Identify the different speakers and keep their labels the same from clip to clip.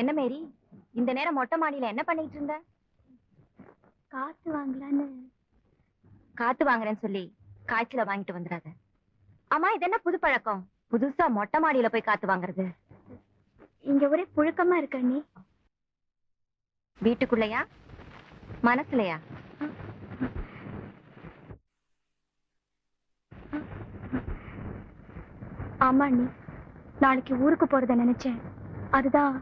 Speaker 1: என்ன மேரி, இந்த நேரம் மொட்டை மாடியில என்ன பண்ணிட்டு இருந்த?
Speaker 2: காத்து வாங்கலான்னு.
Speaker 1: காத்து வாங்குறேன்னு சொல்லி காய்ச்சல வாங்கிட்டு வந்துடாத. அம்மா, இது என்ன புது பழக்கம்? புதுசா மொட்டை மாடியில போய் காத்து வாங்குறது?
Speaker 2: இங்க ஒரே புழுக்கமா இருக்கு அண்ணி.
Speaker 1: வீட்டுக்குள்ளயா மனசுலயா?
Speaker 2: ஆமா அண்ணி, நாளைக்கு ஊருக்கு போறத நினைச்சேன். அதுதான்.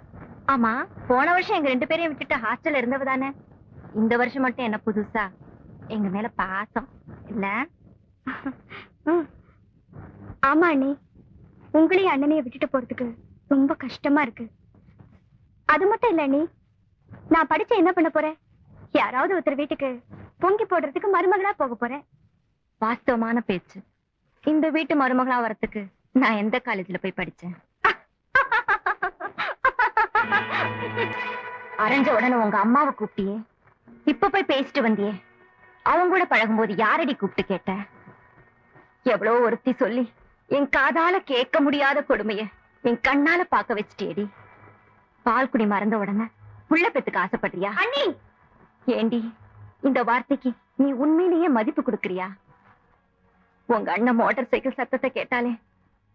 Speaker 1: ஆமா, போன வருஷம் எங்க 2 பேரையும் விட்டுட்டு ஹாஸ்டல்ல இருந்தவ தானே. இந்த வருஷம் மட்டும் என்ன புதுசா எங்க மேல பாசம் இல்ல?
Speaker 2: ஆமா அண்ணி, உங்களையும் அண்ணனையும் விட்டுட்டு போறதுக்கு ரொம்ப கஷ்டமா இருக்கு. அது மட்டும் இல்ல அண்ணி, நான் படிச்சு என்ன பண்ண போறேன்? யாராவது ஒருத்தர் வீட்டுக்கு பொங்கி போடுறதுக்கு மருமகளா போக போறேன்.
Speaker 1: வாஸ்தவமான பேச்சு. இந்த வீட்டு மருமகளா வரத்துக்கு நான் எந்த காலேஜ்ல போய் படிச்சேன்? அரைஞ்ச உடனே உங்க அம்மாவை கூப்பிட்டியே, இப்ப போய் பேசிட்டு வந்தியே, அவங்க கூட பழகும்போது யாரடி கூப்பிட்டு கேட்ட? எவ்வளவு ஒருத்தி சொல்லி என் காதால கேட்க முடியாத கொடுமைய என் கண்ணால பாக்க வச்சுட்டேடி. பால்குடி மறந்த உடனே புள்ள பெத்துக்கு ஆசைப்படுறியா?
Speaker 2: அண்ணி,
Speaker 1: ஏண்டி இந்த வார்த்தைக்கு நீ உண்மையிலேயே மதிப்பு கொடுக்கறியா? உங்க அண்ணன் மோட்டார் சைக்கிள் சத்தத்தை கேட்டாலே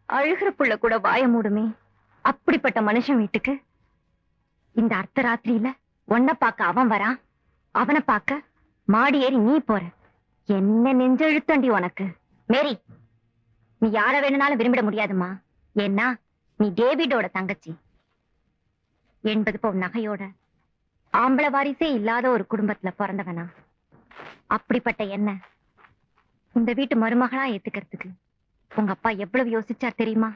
Speaker 1: அழுகிற புள்ள கூட வாய மூடுமே. அப்படிப்பட்ட மனுஷன் வீட்டுக்கு இந்த அர்த்தராத்திரியில ஒன்ன பார்க்க அவன் வரான், அவனை பார்க்க மாடி ஏறி நீ போற. என்ன நெஞ்செழுத்தண்டி உனக்கு. மேரி, நீ யார வேணும்னாலும் விரும்பிட முடியாதுமா. ஏன்னா நீ டேவிடோட தங்கச்சி. 80 பவுன் நகையோட ஆம்பளை வாரிசே இல்லாத ஒரு குடும்பத்துல பிறந்தவனா. அப்படிப்பட்ட என்ன இந்த வீட்டு மருமகளா ஏத்துக்கிறதுக்கு உங்க அப்பா எவ்வளவு யோசிச்சார் தெரியுமா?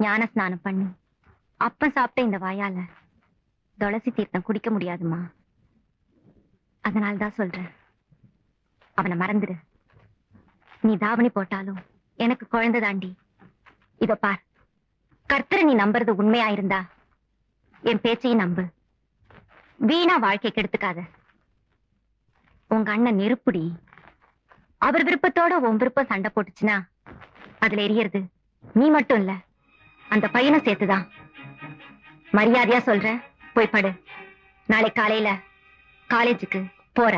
Speaker 1: ஞான ஸ்நானம் பண்ணி அப்ப சாப்பிட்ட இந்த வாயால துளசி தீர்த்தம் குடிக்க முடியாதுமா. அதனால்தான் சொல்றேன், அவனை மறந்துடு. நீ தாவணி போட்டாலும் எனக்கு குழந்தை தாண்டி. இதோ பார், கர்த்தரை நீ நம்புறது உண்மையாயிருந்தா என் பேச்சையும் நம்பு. வீணா வாழ்க்கை கெடுத்துக்காத. உங்க அண்ணன் நெருப்புடி. அவர் விருப்பத்தோட உன் விருப்பம் சண்டை போட்டுச்சுன்னா அதுல எரியறது நீ மட்டும் இல்ல, அந்த பையனும் சேர்த்துதான். மரியாதையா சொல்றேன், போய் படு. நாளை காலையில காலேஜுக்கு போற.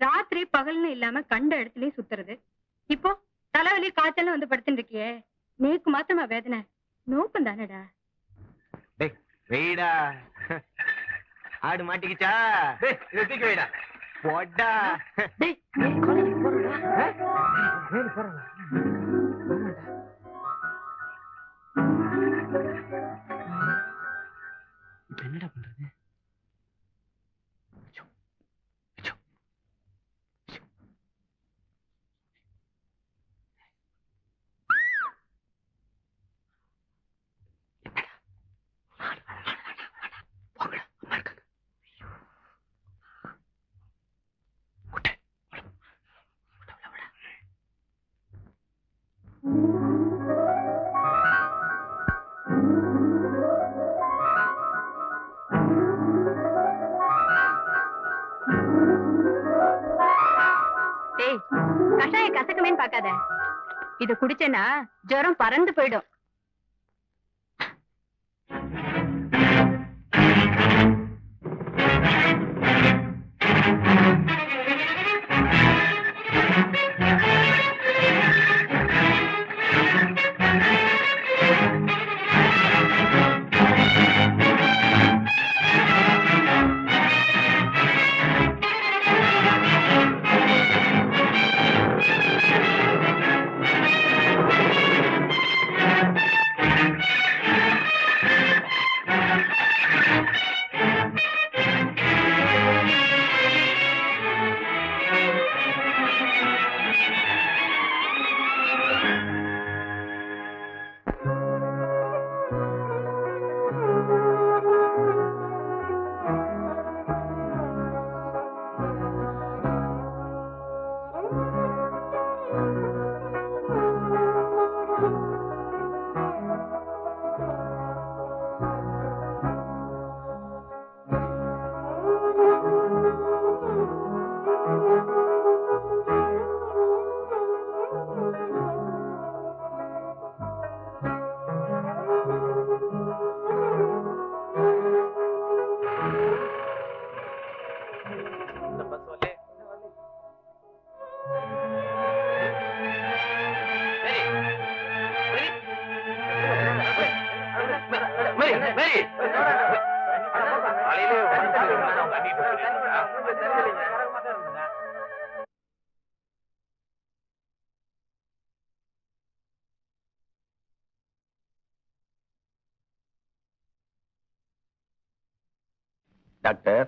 Speaker 3: ராத்திரி பகல்னு இல்லாம கண்ட இடத்துலயும் சுத்துறது. இப்போ தலைவலி காய்ச்சல் வந்து படுத்துட்டு இருக்கியே, நீக்கு மாத்திரமா வேதனை? நோக்கம் தானடா.
Speaker 4: வெயிடா, ஆடு மாட்டிக்கிச்சா? இதை தூக்கி வைடா. போடா. என்னடா பண்றது?
Speaker 1: கஷாய கசக்குமேன்னு பாக்காத. இத குடிச்சேன்னா ஜுரம் பறந்து போயிடும்.
Speaker 5: டாக்டர்,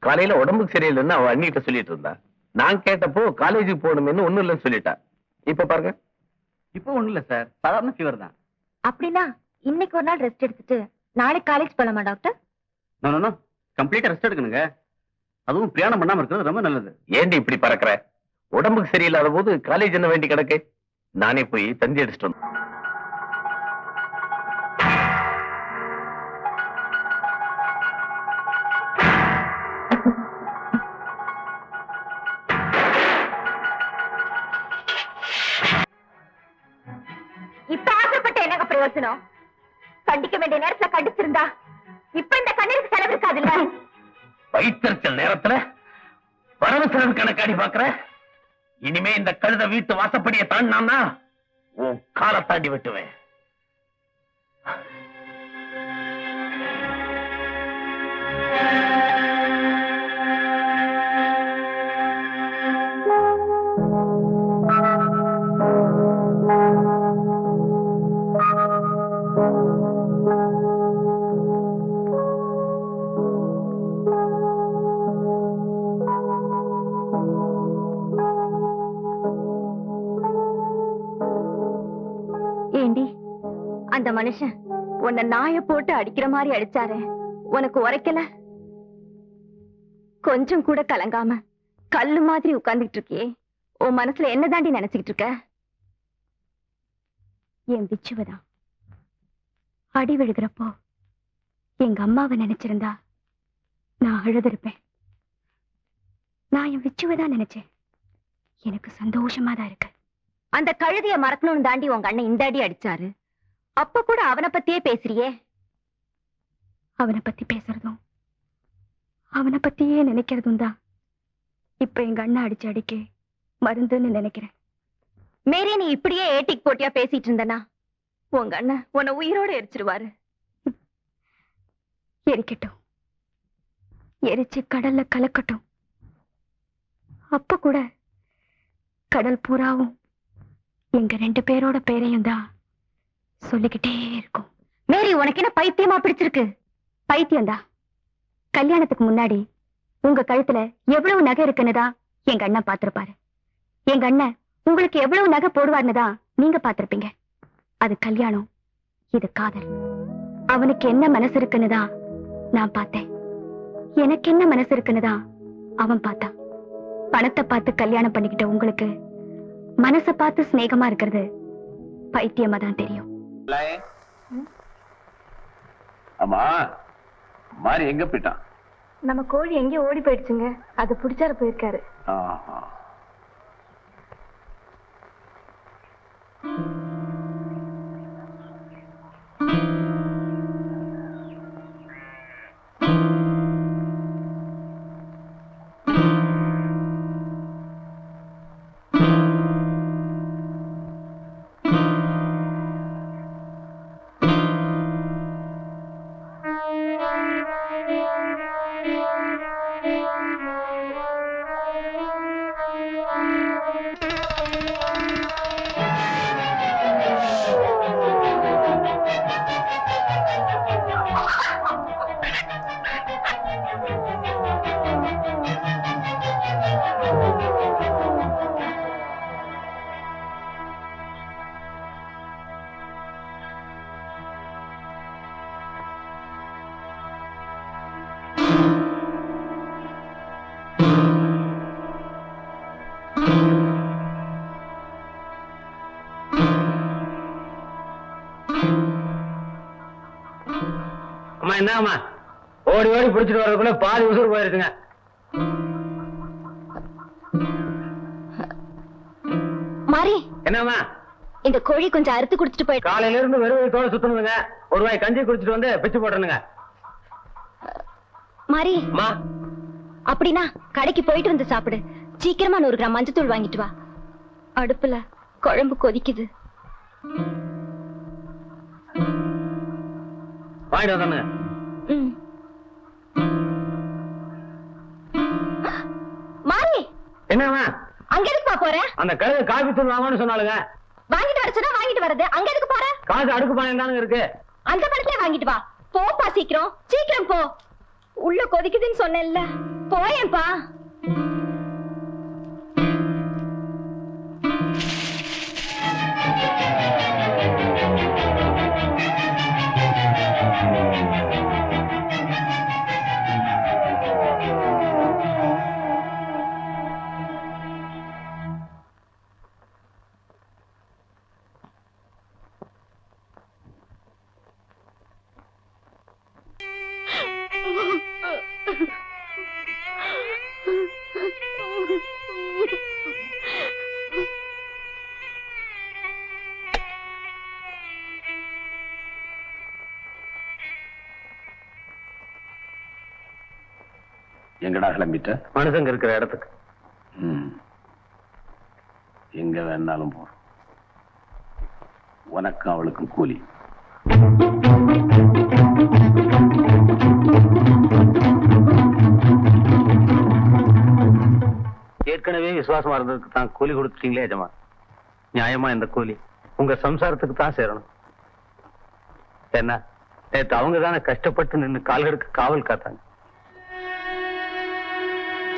Speaker 5: காலையில உடம்புக்கு சரியில்லைன்னு அவ அண்ணிட்ட சொல்லிட்டு இருந்தா. நான் கேட்டப்போ காலேஜுக்கு போகணும்னு ஒண்ணும் இல்லைன்னு சொல்லிட்டா. இப்ப பாருங்க.
Speaker 4: இப்போ ஒண்ணும் இல்ல சார், சாதாரண ஃபீவர் தான்.
Speaker 1: அப்படின்னா இன்னைக்கு ஒரு நாள் ரெஸ்ட் எடுத்துட்டு நாளைக்கு காலேஜ் போலாமா டாக்டர்?
Speaker 4: நோ கம்ப்ளீட்டா ரெஸ்ட் எடுக்கணுங்க. அதுவும் பிரயாணம் பண்ணாம இருக்கிறது ரொம்ப நல்லது.
Speaker 5: ஏண்டி இப்படி பறக்குற? உடம்புக்கு சரியில்லாத போது காலேஜ் என்ன வேண்டி கிடக்கு? நானே போய் தந்தி அடிச்சிட்டு வந்தேன்.
Speaker 1: இப்ப ஆசைப்பட்ட என்னங்க பிரயோஜனம்? கண்டிக்க வேண்டிய நேரத்துல கண்டிச்சிருந்தா இப்ப இந்த கண்ணீருக்கு செலவு இருக்காதுல்ல.
Speaker 5: வயிற்றுச்சல் நேரத்துல வரவு செலவு கணக்காடி பாக்குற. இனிமே இந்த கழுத வீட்டு வாசப்படியை தாண்டினா உன் காலை தாண்டி விட்டுவேன்.
Speaker 1: ஏண்டி, அந்த மனுஷன் உன்னை நாய போட்டு அடிக்கிற மாதிரி அடிச்சாரே, உனக்கு உரைக்கல? கொஞ்சம் கூட கலங்காம கல்லு மாதிரி உட்கார்ந்துட்டு இருக்கியே, உன் மனசுல என்ன தாண்டி நினைச்சுக்கிட்டு இருக்க?
Speaker 2: என் பிச்சுவதான் அடி விழுகிறப்போ எங்க அம்மாவை நினைச்சிருந்தா நான் அழுதிருப்பேன். நான் என் பிச்சுவதான் நினைச்சேன். எனக்கு சந்தோஷமா தான் இருக்கு.
Speaker 1: அந்த கழுதைய மறக்கணும்னு தாண்டி உங்க அண்ணன் இந்த அடி அடிச்சாரு. அப்ப கூட அவனை பத்தியே பேசுறியே.
Speaker 2: அவனை பத்தி பேசுறதும் அவனை பத்தியே நினைக்கிறதும் தான் இப்ப எங்க அண்ணன் அடிச்சு அடிக்க மருந்துன்னு நினைக்கிறேன்.
Speaker 1: மேரி, நீ இப்படியே ஏட்டிக்கு போட்டியா பேசிட்டு இருந்தனா உங்க அண்ணன் உன்னை உயிரோட எரிச்சிருவாரு.
Speaker 2: எரிக்கட்டும், எரிச்சு கடல்ல கலக்கட்டும். அப்ப கூட கடல் பூராவும் எங்க 2 பேரோட பேரையும் தான் சொல்லிக்கிட்டே இருக்கும்.
Speaker 1: மேரி, உனக்கு என்ன பைத்தியமா பிடிச்சிருக்கு?
Speaker 2: பைத்தியம்தான். கல்யாணத்துக்கு முன்னாடி உங்க கழுத்துல எவ்வளவு நகை இருக்குன்னு தான் எங்க அண்ணன் பாத்திருப்பாரு. எங்க அண்ணன் உங்களுக்கு எவ்வளவு நகை போடுவார்னு தான் நீங்க பாத்திருப்பீங்க. அது கல்யாணம், இது காதல். அவனுக்கு என்ன மனசு இருக்குன்னு தான் நான் பார்த்தேன். எனக்கு என்ன மனசு இருக்குன்னு தான் அவன் பார்த்தான். பணத்தை பார்த்து கல்யாணம் பண்ணிக்கிட்ட உங்களுக்கு மனச பார்த்து சிநேகமா இருக்கிறது பைத்தியமா தான் தெரியும்.
Speaker 5: ஆமா, மாறி எங்க போயிட்டான்?
Speaker 1: நம்ம கோழி எங்கேயோ ஓடி போயிடுச்சுங்க. அது பிடிச்சாரு போயிருக்காரு.
Speaker 5: அம்மா, என்னம்மா ஓடி ஓடி பிடிச்சிட்டு வர்றதுக்குள்ள பாதி உசுறு போயிருக்குங்க.
Speaker 1: மாறி,
Speaker 5: என்னம்மா?
Speaker 1: இந்த கோழி கொஞ்சம் அறுத்து குடிச்சிட்டு போயிட்டு.
Speaker 5: காலையில இருந்து வெறும் வயித்தோட சுத்தணுங்க. ஒரு வாய் கஞ்சி குடிச்சிட்டு வந்து பிச்சு போட்டுருங்க.
Speaker 1: மாறி,
Speaker 5: அம்மா,
Speaker 1: அப்படின்னா கடைக்கு போயிட்டு வந்து சாப்பிடு. சீக்கிரமா 100 கிராம் மஞ்சத்தூள் வாங்கிட்டு வா. அடுப்புல குழம்பு கொதிக்குது.
Speaker 5: வாங்கிட்டு வந்தானுங்க. என்னவா
Speaker 2: அங்க எதுக்குப்பா போற?
Speaker 5: அந்த கழுதை காபி தூள் வாங்கன்னு சொன்னாலுங்க.
Speaker 2: வாங்கிட்டு வர சொன்னா வாங்கிட்டு வரது, அங்க எதுக்கு போற?
Speaker 5: காசு அடுக்கு பானை தானுங்க இருக்கு.
Speaker 2: அந்த படத்துல வாங்கிட்டு வா. போப்பா சீக்கிரம், சீக்கிரம் போ. உள்ள கொதிக்குதுன்னு சொன்னேன்ல, போயேன்பா.
Speaker 5: எங்கடா கிளம்பிட்ட?
Speaker 4: மனுஷங்க இருக்கிற இடத்துக்கு.
Speaker 5: எங்க வேணாலும் போறோம். உனக்கும் அவளுக்கும் கூலி.
Speaker 4: ஏற்கனவே விசுவாசமா இருந்ததுக்கு தான் கூலி கொடுத்துட்டீங்களே எஜமா. நியாயமா இந்த கூலி உங்க சம்சாரத்துக்கு தான் சேரணும். என்ன நேற்று அவங்க தானே கஷ்டப்பட்டு நின்று கால்களுக்கு காவல் காத்தாங்க.